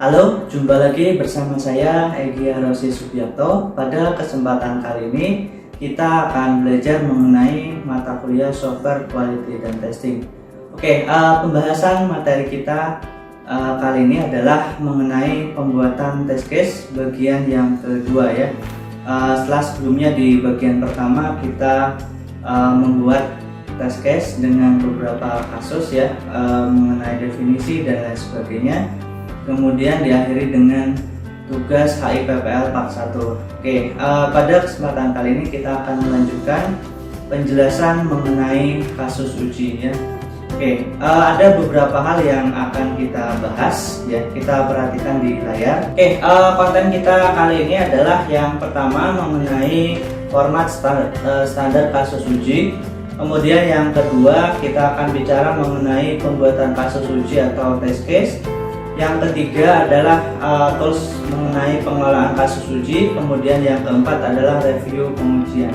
Halo, jumpa lagi bersama saya Egy Rosi Subiakto. Pada kesempatan kali ini kita akan belajar mengenai mata kuliah Software Quality dan Testing. Pembahasan materi kita kali ini adalah mengenai pembuatan test case bagian yang kedua ya. Setelah sebelumnya di bagian pertama kita membuat test case dengan beberapa kasus ya, mengenai definisi dan lain sebagainya. Kemudian diakhiri dengan tugas HIPPL Part 1. Pada kesempatan kali ini kita akan melanjutkan penjelasan mengenai kasus uji ya. Ada beberapa hal yang akan kita bahas ya, kita perhatikan di layar. Konten kita kali ini adalah yang pertama mengenai format standar kasus uji. Kemudian yang kedua kita akan bicara mengenai pembuatan kasus uji atau test case. Yang ketiga adalah tools mengenai pengelolaan kasus uji. Kemudian yang keempat adalah review pengujian.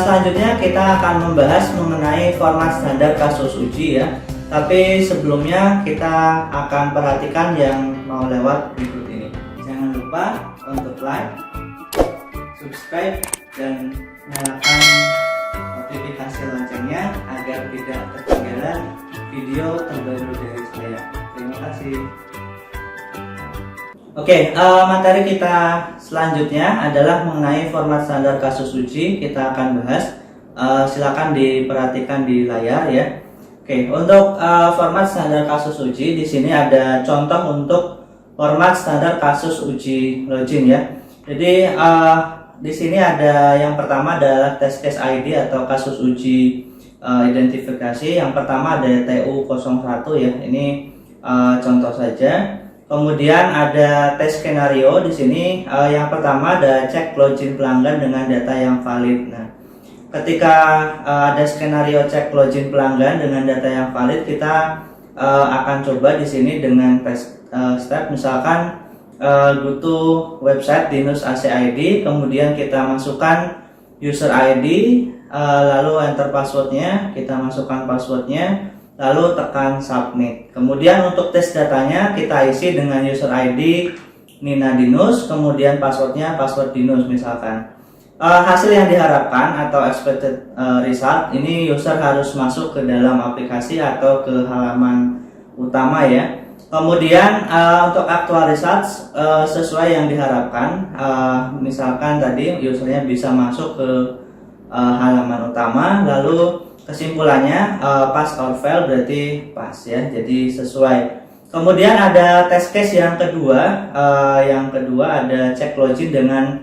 Selanjutnya kita akan membahas mengenai format standar kasus uji ya. Tapi sebelumnya kita akan perhatikan yang mau lewat berikut ini. Jangan lupa untuk like, subscribe, dan nyalakan notifikasi loncengnya agar tidak ketinggalan video terbaru dari saya. Terima kasih. Materi kita selanjutnya adalah mengenai format standar kasus uji. Kita akan bahas. Silakan diperhatikan di layar ya. Untuk format standar kasus uji di sini ada contoh untuk format standar kasus uji login ya. Jadi di sini ada yang pertama adalah test case ID atau kasus uji identifikasi. Yang pertama ada TU01 ya. Ini contoh saja. Kemudian ada tes skenario di sini. Yang pertama ada cek login pelanggan dengan data yang valid. Nah, ketika ada skenario cek login pelanggan dengan data yang valid, kita akan coba di sini dengan tes step. Misalkan go to website Dinus AC ID, kemudian kita masukkan user ID, lalu enter passwordnya, kita masukkan passwordnya, lalu tekan submit. Kemudian untuk tes datanya kita isi dengan user ID Nina Dinus, kemudian passwordnya password Dinus misalkan. Hasil yang diharapkan atau expected result ini user harus masuk ke dalam aplikasi atau ke halaman utama ya. Kemudian untuk actual results sesuai yang diharapkan, misalkan tadi usernya bisa masuk ke halaman utama, lalu kesimpulannya pass or fail berarti pass ya, jadi sesuai. Kemudian ada test case yang kedua. Yang kedua ada cek login dengan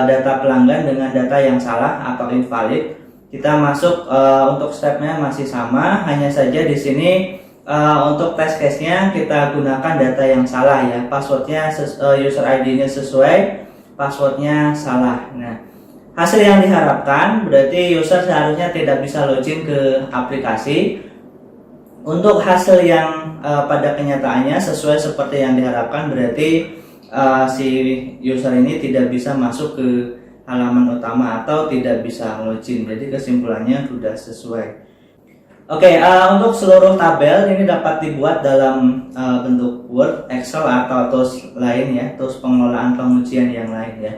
data pelanggan dengan data yang salah atau invalid. Kita masuk untuk stepnya masih sama, hanya saja di sini untuk test case-nya kita gunakan data yang salah ya. Passwordnya user ID-nya sesuai, passwordnya salah. Nah, hasil yang diharapkan berarti user seharusnya tidak bisa login ke aplikasi. Untuk hasil yang pada kenyataannya sesuai seperti yang diharapkan berarti si user ini tidak bisa masuk ke halaman utama atau tidak bisa login. Jadi kesimpulannya sudah sesuai. Untuk seluruh tabel ini dapat dibuat dalam bentuk Word, Excel atau tools lain ya, tools pengelolaan pengujian yang lain ya.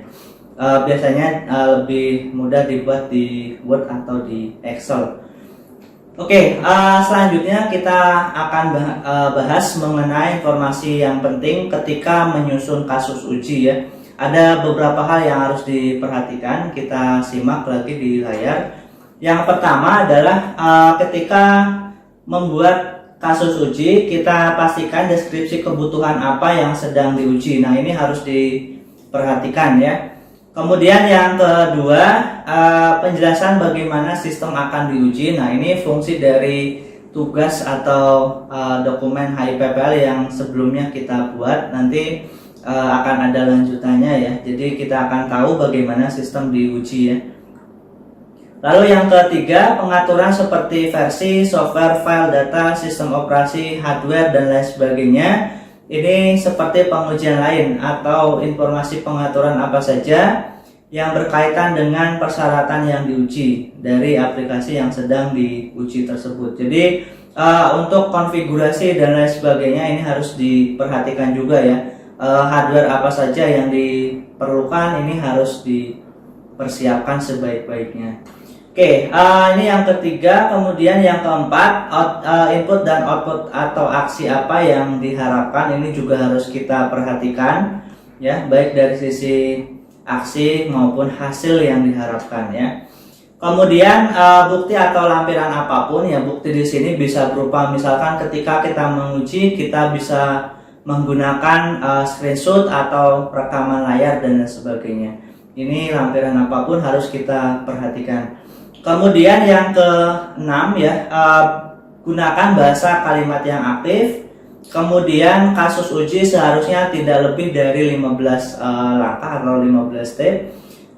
Biasanya lebih mudah dibuat di Word atau di Excel. Selanjutnya kita akan bahas mengenai informasi yang penting ketika menyusun kasus uji ya. Ada beberapa hal yang harus diperhatikan, kita simak lagi di layar. Yang pertama adalah ketika membuat kasus uji, kita pastikan deskripsi kebutuhan apa yang sedang diuji. Nah, ini harus diperhatikan ya. Kemudian yang kedua, penjelasan bagaimana sistem akan diuji. Nah, ini fungsi dari tugas atau dokumen HIPPL yang sebelumnya kita buat. Nanti akan ada lanjutannya ya. Jadi kita akan tahu bagaimana sistem diuji ya. Lalu yang ketiga, pengaturan seperti versi, software, file, data, sistem operasi, hardware, dan lain sebagainya. Ini seperti pengujian lain atau informasi pengaturan apa saja yang berkaitan dengan persyaratan yang diuji dari aplikasi yang sedang diuji tersebut. Jadi untuk konfigurasi dan lain sebagainya ini harus diperhatikan juga ya. Hardware apa saja yang diperlukan ini harus dipersiapkan sebaik-baiknya. Oke, ini yang ketiga. Kemudian yang keempat, input dan output atau aksi apa yang diharapkan ini juga harus kita perhatikan ya, baik dari sisi aksi maupun hasil yang diharapkan ya. Kemudian bukti atau lampiran apapun ya, bukti di sini bisa berupa misalkan ketika kita menguji kita bisa menggunakan screenshot atau rekaman layar dan sebagainya. Ini lampiran apapun harus kita perhatikan. Kemudian yang keenam ya, gunakan bahasa kalimat yang aktif. Kemudian kasus uji seharusnya tidak lebih dari 15 langkah atau 15 step.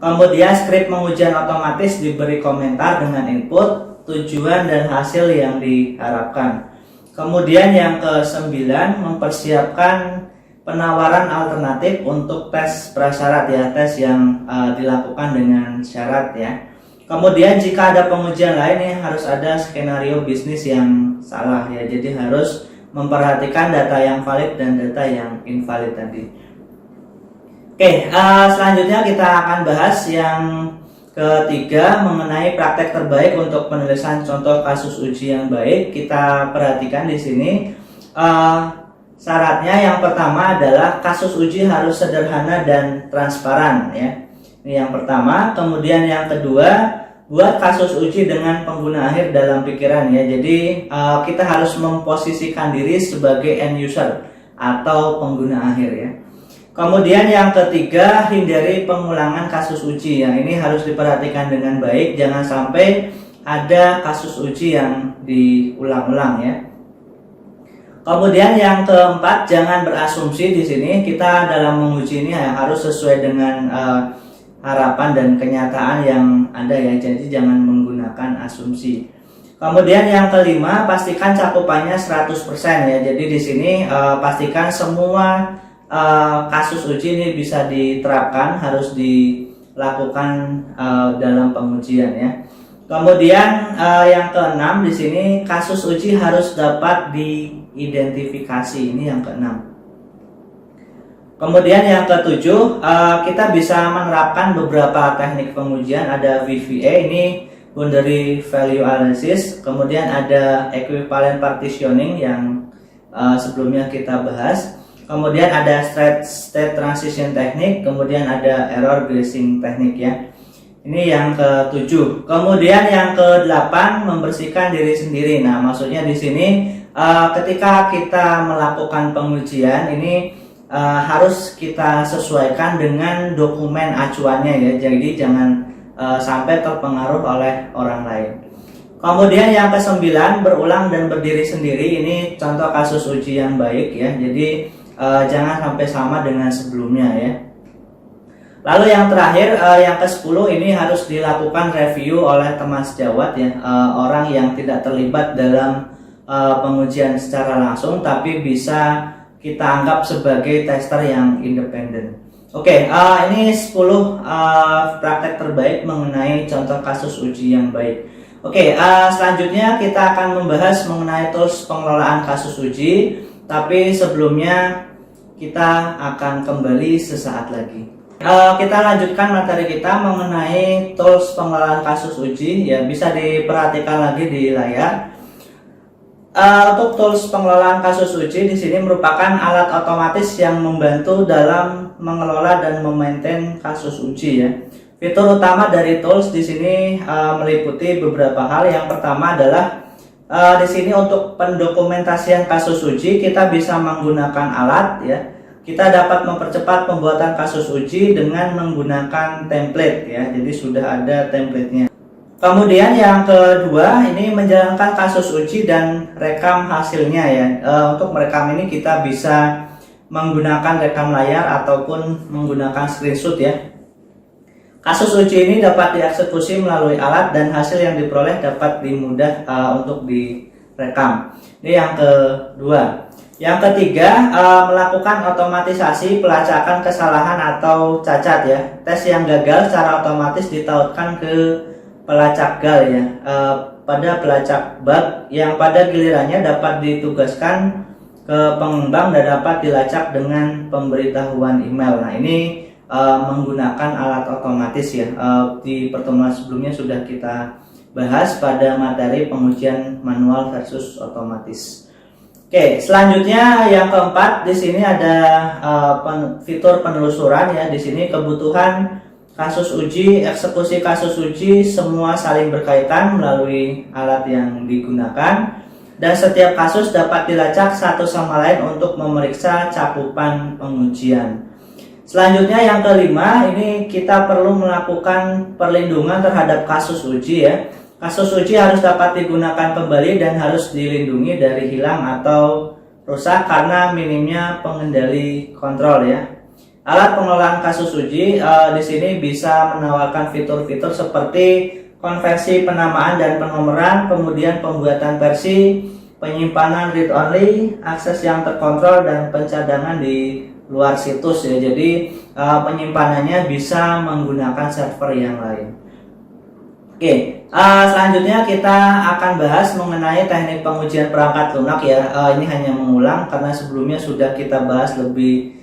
Kemudian skrip pengujian otomatis diberi komentar dengan input, tujuan dan hasil yang diharapkan. Kemudian yang ke-9, mempersiapkan penawaran alternatif untuk tes prasyarat ya, tes yang dilakukan dengan syarat ya. Kemudian jika ada pengujian lain nih harus ada skenario bisnis yang salah ya. Jadi harus memperhatikan data yang valid dan data yang invalid tadi. Oke, selanjutnya kita akan bahas yang ketiga mengenai praktek terbaik untuk penulisan contoh kasus uji yang baik. Kita perhatikan di sini syaratnya yang pertama adalah kasus uji harus sederhana dan transparan ya. Ini yang pertama. Kemudian yang kedua, buat kasus uji dengan pengguna akhir dalam pikiran ya. Jadi kita harus memposisikan diri sebagai end user atau pengguna akhir ya. Kemudian yang ketiga, hindari pengulangan kasus uji ya. Ini harus diperhatikan dengan baik, jangan sampai ada kasus uji yang diulang-ulang ya. Kemudian yang keempat, jangan berasumsi di sini. Kita dalam menguji ini harus sesuai dengan harapan dan kenyataan yang ada ya, jadi jangan menggunakan asumsi. Kemudian yang kelima, pastikan cakupannya 100% ya. Jadi di sini pastikan semua kasus uji ini bisa diterapkan, harus dilakukan dalam pengujian ya. Kemudian yang keenam di sini, kasus uji harus dapat diidentifikasi. Ini yang keenam. Kemudian yang ketujuh, kita bisa menerapkan beberapa teknik pengujian. Ada VVA, ini boundary value analysis. Kemudian ada equivalent partitioning yang sebelumnya kita bahas. Kemudian ada state transition technique. Kemudian ada error guessing technique ya. Ini yang ketujuh. Kemudian yang kedelapan, membersihkan diri sendiri. Nah, maksudnya di sini ketika kita melakukan pengujian ini harus kita sesuaikan dengan dokumen acuannya ya. Jadi jangan sampai terpengaruh oleh orang lain. Kemudian yang kesembilan, berulang dan berdiri sendiri. Ini contoh kasus uji yang baik ya. Jadi jangan sampai sama dengan sebelumnya ya. Lalu yang terakhir, yang ke-10, ini harus dilakukan review oleh teman sejawat ya, orang yang tidak terlibat dalam pengujian secara langsung tapi bisa kita anggap sebagai tester yang independen. Oke, ini 10 praktek terbaik mengenai contoh kasus uji yang baik. Oke, selanjutnya kita akan membahas mengenai tools pengelolaan kasus uji. Tapi sebelumnya kita akan kembali sesaat lagi. Kita lanjutkan materi kita mengenai tools pengelolaan kasus uji. Ya, bisa diperhatikan lagi di layar. Untuk tools pengelolaan kasus uji di sini merupakan alat otomatis yang membantu dalam mengelola dan memaintain kasus uji ya. Fitur utama dari tools di sini meliputi beberapa hal. Yang pertama adalah di sini untuk pendokumentasian kasus uji kita bisa menggunakan alat ya. Kita dapat mempercepat pembuatan kasus uji dengan menggunakan template ya. Jadi sudah ada templatenya. Kemudian yang kedua, ini menjalankan kasus uji dan rekam hasilnya ya. Untuk merekam ini kita bisa menggunakan rekam layar ataupun menggunakan screenshot ya. Kasus uji ini dapat dieksekusi melalui alat dan hasil yang diperoleh dapat dimudah untuk direkam. Ini yang kedua. Yang ketiga, melakukan otomatisasi pelacakan kesalahan atau cacat ya. Tes yang gagal secara otomatis ditautkan ke pelacak GAL ya. pada pelacak bug yang pada gilirannya dapat ditugaskan ke pengembang dan dapat dilacak dengan pemberitahuan email. Nah, ini menggunakan alat otomatis ya. Di pertemuan sebelumnya sudah kita bahas pada materi pengujian manual versus otomatis. Oke, selanjutnya yang keempat di sini ada fitur penelusuran ya. Di sini kebutuhan kasus uji, eksekusi kasus uji semua saling berkaitan melalui alat yang digunakan dan setiap kasus dapat dilacak satu sama lain untuk memeriksa cakupan pengujian. Selanjutnya yang kelima, ini kita perlu melakukan perlindungan terhadap kasus uji ya. Kasus uji harus dapat digunakan kembali dan harus dilindungi dari hilang atau rusak karena minimnya pengendali kontrol ya. Alat pengelolaan kasus uji di sini bisa menawarkan fitur-fitur seperti konversi penamaan dan penomoran, kemudian pembuatan versi, penyimpanan read only, akses yang terkontrol dan pencadangan di luar situs ya. Jadi penyimpanannya bisa menggunakan server yang lain. Oke, selanjutnya kita akan bahas mengenai teknik pengujian perangkat lunak ya. Ini hanya mengulang karena sebelumnya sudah kita bahas lebih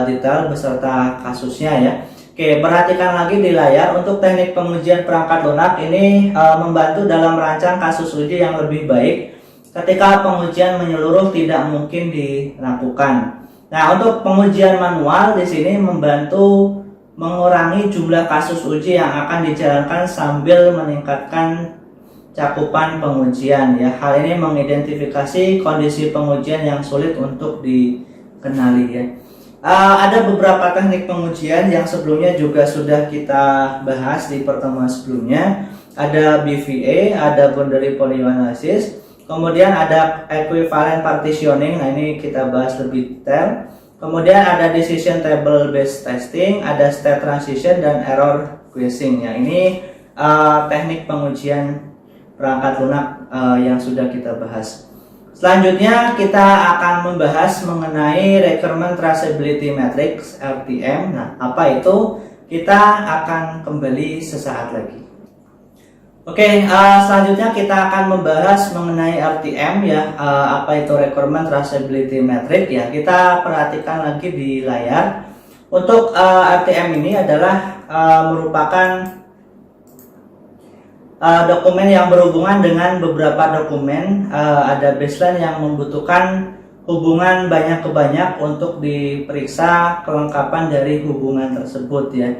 detail beserta kasusnya ya. Oke, perhatikan lagi di layar untuk teknik pengujian perangkat lunak ini membantu dalam merancang kasus uji yang lebih baik ketika pengujian menyeluruh tidak mungkin dilakukan. Nah, untuk pengujian manual di sini membantu mengurangi jumlah kasus uji yang akan dijalankan sambil meningkatkan cakupan pengujian ya. Hal ini mengidentifikasi kondisi pengujian yang sulit untuk dikenali ya. Ada beberapa teknik pengujian yang sebelumnya juga sudah kita bahas di pertemuan sebelumnya. Ada BVA, ada boundary volume analysis, kemudian ada equivalent partitioning. Nah, ini kita bahas lebih detail. Kemudian ada decision table based testing, ada state transition dan error guessing ya. Ini teknik pengujian perangkat lunak yang sudah kita bahas. Selanjutnya kita akan membahas mengenai requirement traceability matrix RTM. Nah, apa itu? Kita akan kembali sesaat lagi. Oke, selanjutnya kita akan membahas mengenai RTM ya. Apa itu requirement traceability matrix ya. Kita perhatikan lagi di layar. Untuk RTM ini adalah merupakan dokumen yang berhubungan dengan beberapa dokumen. Ada baseline yang membutuhkan hubungan banyak ke banyak untuk diperiksa kelengkapan dari hubungan tersebut ya.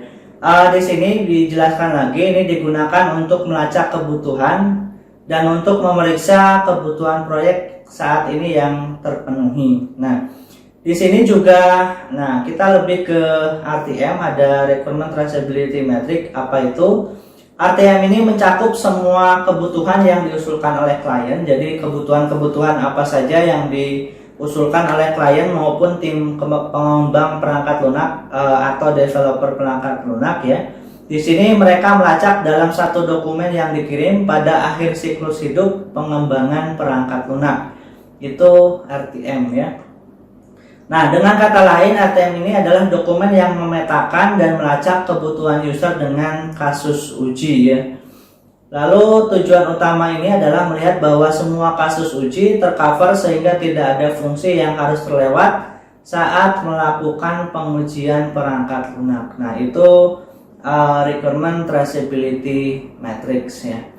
Di sini dijelaskan lagi, ini digunakan untuk melacak kebutuhan dan untuk memeriksa kebutuhan proyek saat ini yang terpenuhi. Nah, di sini juga, kita lebih ke RTM, ada requirement traceability matrix. Apa itu? RTM ini mencakup semua kebutuhan yang diusulkan oleh klien. Jadi kebutuhan-kebutuhan apa saja yang diusulkan oleh klien maupun tim pengembang perangkat lunak atau developer perangkat lunak ya. Di sini mereka melacak dalam satu dokumen yang dikirim pada akhir siklus hidup pengembangan perangkat lunak. Itu RTM ya. Nah, dengan kata lain, RTM ini adalah dokumen yang memetakan dan melacak kebutuhan user dengan kasus uji ya. Lalu tujuan utama ini adalah melihat bahwa semua kasus uji tercover sehingga tidak ada fungsi yang harus terlewat saat melakukan pengujian perangkat lunak. Nah, itu requirement traceability matrix ya.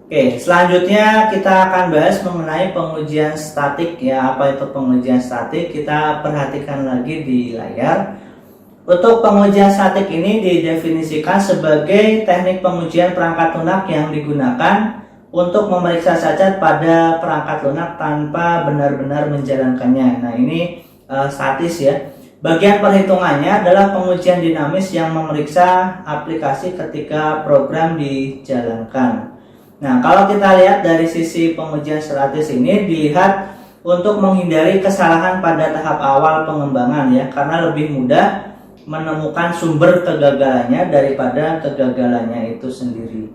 Oke, selanjutnya kita akan bahas mengenai pengujian statik ya. Apa itu pengujian statik? Kita perhatikan lagi di layar. Untuk pengujian statik ini didefinisikan sebagai teknik pengujian perangkat lunak yang digunakan untuk memeriksa cacat pada perangkat lunak tanpa benar-benar menjalankannya. Nah, ini statis ya. Bagian perhitungannya adalah pengujian dinamis yang memeriksa aplikasi ketika program dijalankan. Nah, kalau kita lihat dari sisi pengujian statis ini dilihat untuk menghindari kesalahan pada tahap awal pengembangan ya, karena lebih mudah menemukan sumber kegagalannya daripada kegagalannya itu sendiri.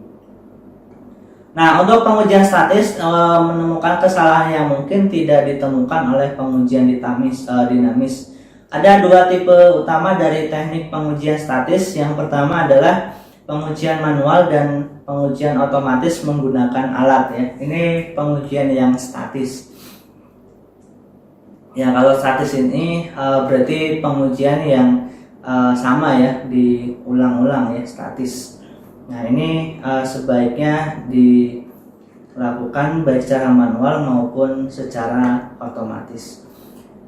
Nah, untuk pengujian statis menemukan kesalahan yang mungkin tidak ditemukan oleh pengujian dinamis. Ada dua tipe utama dari teknik pengujian statis. Yang pertama adalah pengujian manual dan pengujian otomatis menggunakan alat ya. Ini pengujian yang statis. Ya, kalau statis ini berarti pengujian yang sama ya, diulang-ulang ya, statis. Nah, ini sebaiknya dilakukan baik secara manual maupun secara otomatis.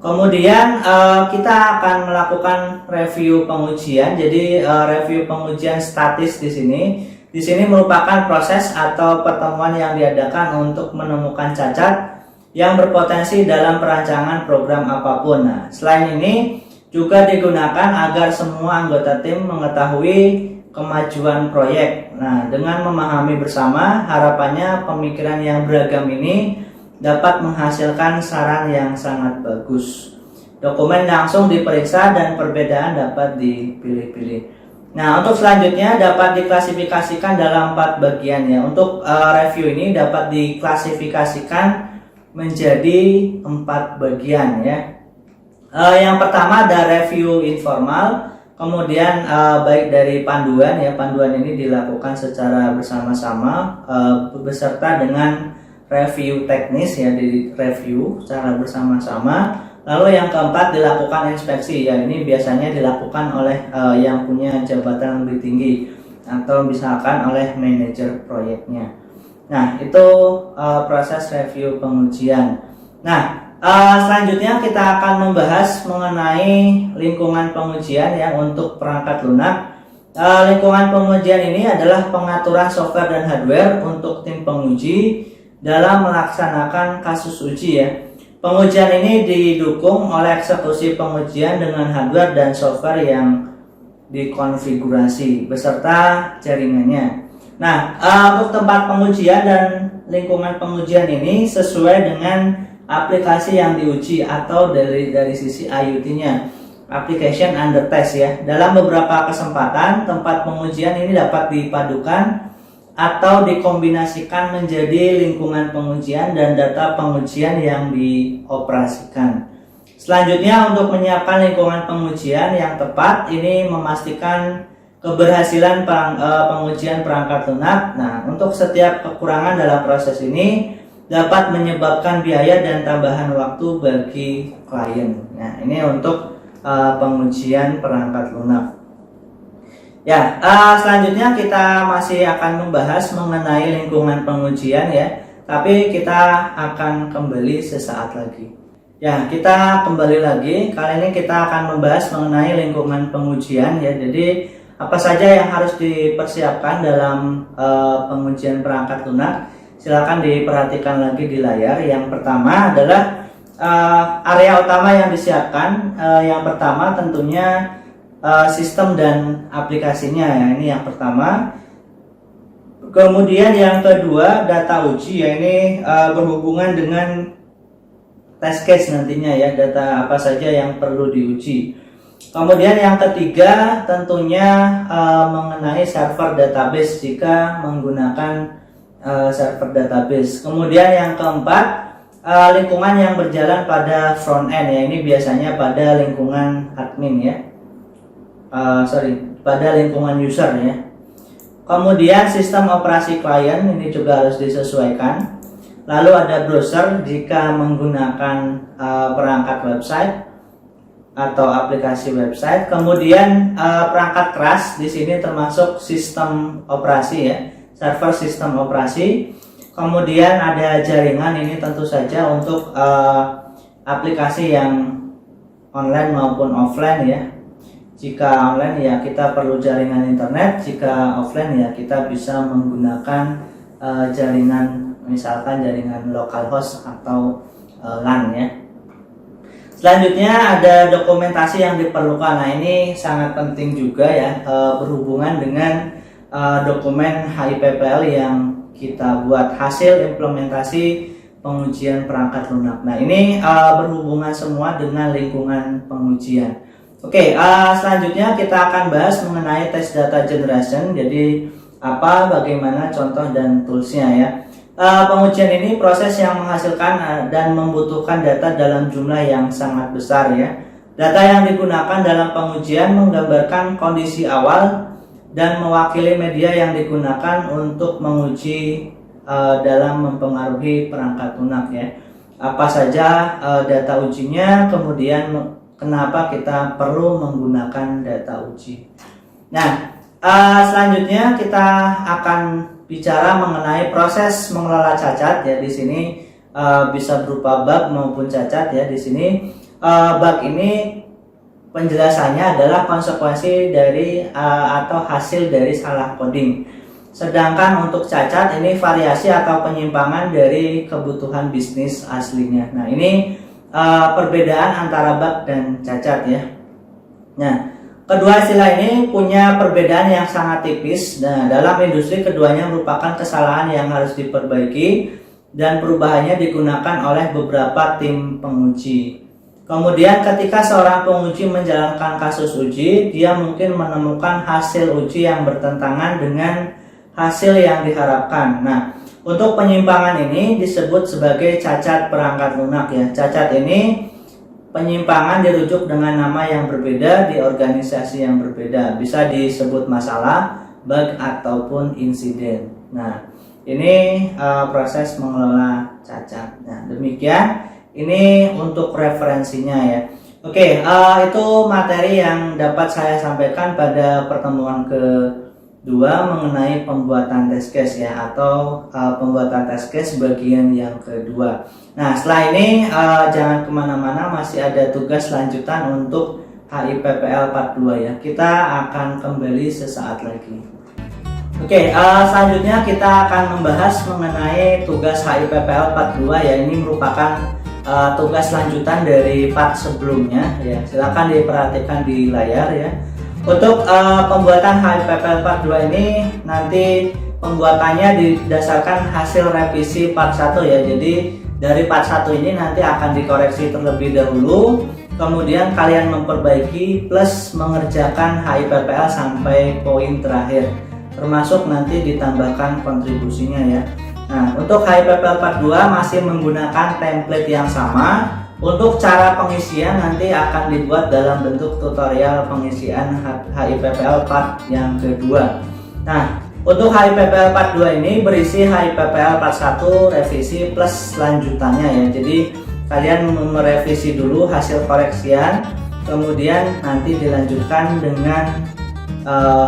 Kemudian kita akan melakukan review pengujian. Jadi review pengujian statis di sini merupakan proses atau pertemuan yang diadakan untuk menemukan cacat yang berpotensi dalam perancangan program apapun. Nah, selain ini juga digunakan agar semua anggota tim mengetahui kemajuan proyek. Nah, dengan memahami bersama, harapannya pemikiran yang beragam ini dapat menghasilkan saran yang sangat bagus. Dokumen langsung diperiksa dan perbedaan dapat dipilih-pilih. Nah, untuk selanjutnya dapat diklasifikasikan dalam 4 bagian ya. Untuk review ini dapat diklasifikasikan menjadi 4 bagian ya. Yang pertama ada review informal, kemudian baik dari panduan ya. Panduan ini dilakukan secara bersama-sama beserta dengan review teknis ya, di review secara bersama-sama. Lalu yang keempat dilakukan inspeksi ya, ini biasanya dilakukan oleh yang punya jabatan lebih tinggi atau misalkan oleh manajer proyeknya. Nah, itu proses review pengujian. Nah, selanjutnya kita akan membahas mengenai lingkungan pengujian ya untuk perangkat lunak. Lingkungan pengujian ini adalah pengaturan software dan hardware untuk tim penguji dalam melaksanakan kasus uji ya. Pengujian ini didukung oleh eksekusi pengujian dengan hardware dan software yang dikonfigurasi beserta jaringannya. Nah, untuk tempat pengujian dan lingkungan pengujian ini sesuai dengan aplikasi yang diuji atau dari sisi IoT-nya, application under test ya. Dalam beberapa kesempatan tempat pengujian ini dapat dipadukan atau dikombinasikan menjadi lingkungan pengujian dan data pengujian yang dioperasikan. Selanjutnya, untuk menyiapkan lingkungan pengujian yang tepat, ini memastikan keberhasilan pengujian perangkat lunak. Nah, untuk setiap kekurangan dalam proses ini dapat menyebabkan biaya dan tambahan waktu bagi klien. Nah, ini untuk pengujian perangkat lunak. Ya, selanjutnya kita masih akan membahas mengenai lingkungan pengujian ya, tapi kita akan kembali sesaat lagi. Ya, kita kembali lagi. Kali ini kita akan membahas mengenai lingkungan pengujian ya. Jadi apa saja yang harus dipersiapkan dalam pengujian perangkat lunak? Silakan diperhatikan lagi di layar. Yang pertama adalah area utama yang disiapkan. Yang pertama tentunya sistem dan aplikasinya ya, ini yang pertama. Kemudian yang kedua data uji ya, ini berhubungan dengan test case nantinya ya, data apa saja yang perlu diuji. Kemudian yang ketiga tentunya mengenai server database jika menggunakan server database. Kemudian yang keempat lingkungan yang berjalan pada front end ya, ini biasanya pada lingkungan admin ya. Pada lingkungan user ya. Kemudian sistem operasi klien ini juga harus disesuaikan. Lalu ada browser jika menggunakan perangkat website atau aplikasi website. Kemudian perangkat keras di sini termasuk sistem operasi ya, server sistem operasi. Kemudian ada jaringan, ini tentu saja untuk aplikasi yang online maupun offline ya. Jika online ya kita perlu jaringan internet, jika offline ya kita bisa menggunakan jaringan, misalkan jaringan localhost atau LAN ya. Selanjutnya ada dokumentasi yang diperlukan. Nah, ini sangat penting juga ya, berhubungan dengan dokumen HIPPL yang kita buat, hasil implementasi pengujian perangkat lunak. Nah, ini berhubungan semua dengan lingkungan pengujian. Oke, selanjutnya kita akan bahas mengenai test data generation. Jadi bagaimana contoh dan toolsnya ya. Pengujian ini proses yang menghasilkan dan membutuhkan data dalam jumlah yang sangat besar ya. Data yang digunakan dalam pengujian menggambarkan kondisi awal dan mewakili media yang digunakan untuk menguji dalam mempengaruhi perangkat lunak ya. Apa saja data ujinya, kemudian kenapa kita perlu menggunakan data uji. Nah, selanjutnya kita akan bicara mengenai proses mengelola cacat ya. Di sini bisa berupa bug maupun cacat ya. Di sini bug ini penjelasannya adalah konsekuensi dari atau hasil dari salah coding. Sedangkan untuk cacat ini variasi atau penyimpangan dari kebutuhan bisnis aslinya. Nah, ini perbedaan antara bug dan cacat ya. Nah, kedua istilah ini punya perbedaan yang sangat tipis. Nah, dalam industri keduanya merupakan kesalahan yang harus diperbaiki dan perubahannya digunakan oleh beberapa tim penguji. Kemudian ketika seorang penguji menjalankan kasus uji, dia mungkin menemukan hasil uji yang bertentangan dengan hasil yang diharapkan. Nah, untuk penyimpangan ini disebut sebagai cacat perangkat lunak ya. Cacat ini penyimpangan dirujuk dengan nama yang berbeda di organisasi yang berbeda. Bisa disebut masalah, bug, ataupun insiden. Nah, ini proses mengelola cacat. Nah, demikian. Ini untuk referensinya ya. Oke, itu materi yang dapat saya sampaikan pada pertemuan kedua mengenai pembuatan test case ya, atau pembuatan test case bagian yang kedua. Nah, setelah ini jangan kemana-mana, masih ada tugas lanjutan untuk HIPPL Part 2 ya. Kita akan kembali sesaat lagi. Oke, selanjutnya kita akan membahas mengenai tugas HIPPL Part 2 ya. Ini merupakan tugas lanjutan dari part sebelumnya ya. Silakan diperhatikan di layar ya. Untuk pembuatan HIPPL Part 2 ini nanti pembuatannya didasarkan hasil revisi part 1 ya. Jadi dari part 1 ini nanti akan dikoreksi terlebih dahulu, kemudian kalian memperbaiki plus mengerjakan HIPPL sampai poin terakhir, termasuk nanti ditambahkan kontribusinya ya. Nah, untuk HIPPL Part 2 masih menggunakan template yang sama. Untuk cara pengisian nanti akan dibuat dalam bentuk tutorial pengisian HIPPL Part yang kedua. Nah, untuk HIPPL Part 2 ini berisi HIPPL Part 1 revisi plus lanjutannya ya. Jadi kalian merevisi dulu hasil koreksian, kemudian nanti dilanjutkan dengan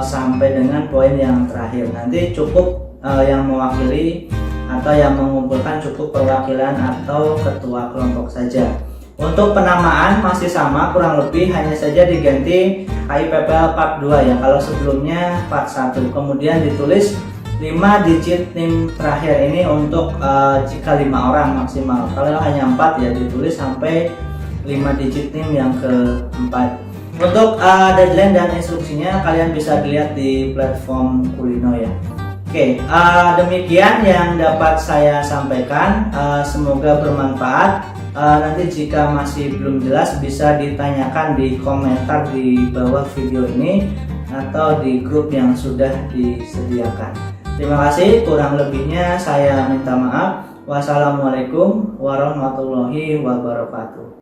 sampai dengan poin yang terakhir. Nanti cukup yang mewakili atau yang mengumpulkan cukup perwakilan atau ketua kelompok saja. Untuk penamaan masih sama, kurang lebih hanya saja diganti HIPPL Part 2 ya. Kalau sebelumnya Part 1, kemudian ditulis 5 digit NIM terakhir ini untuk jika 5 orang maksimal. Kalau hanya 4 ya ditulis sampai 5 digit NIM yang keempat. Untuk deadline dan instruksinya kalian bisa dilihat di platform Kulino ya. Oke, demikian yang dapat saya sampaikan. Semoga bermanfaat. Nanti jika masih belum jelas bisa ditanyakan di komentar di bawah video ini atau di grup yang sudah disediakan. Terima kasih, kurang lebihnya saya minta maaf. Wassalamualaikum warahmatullahi wabarakatuh.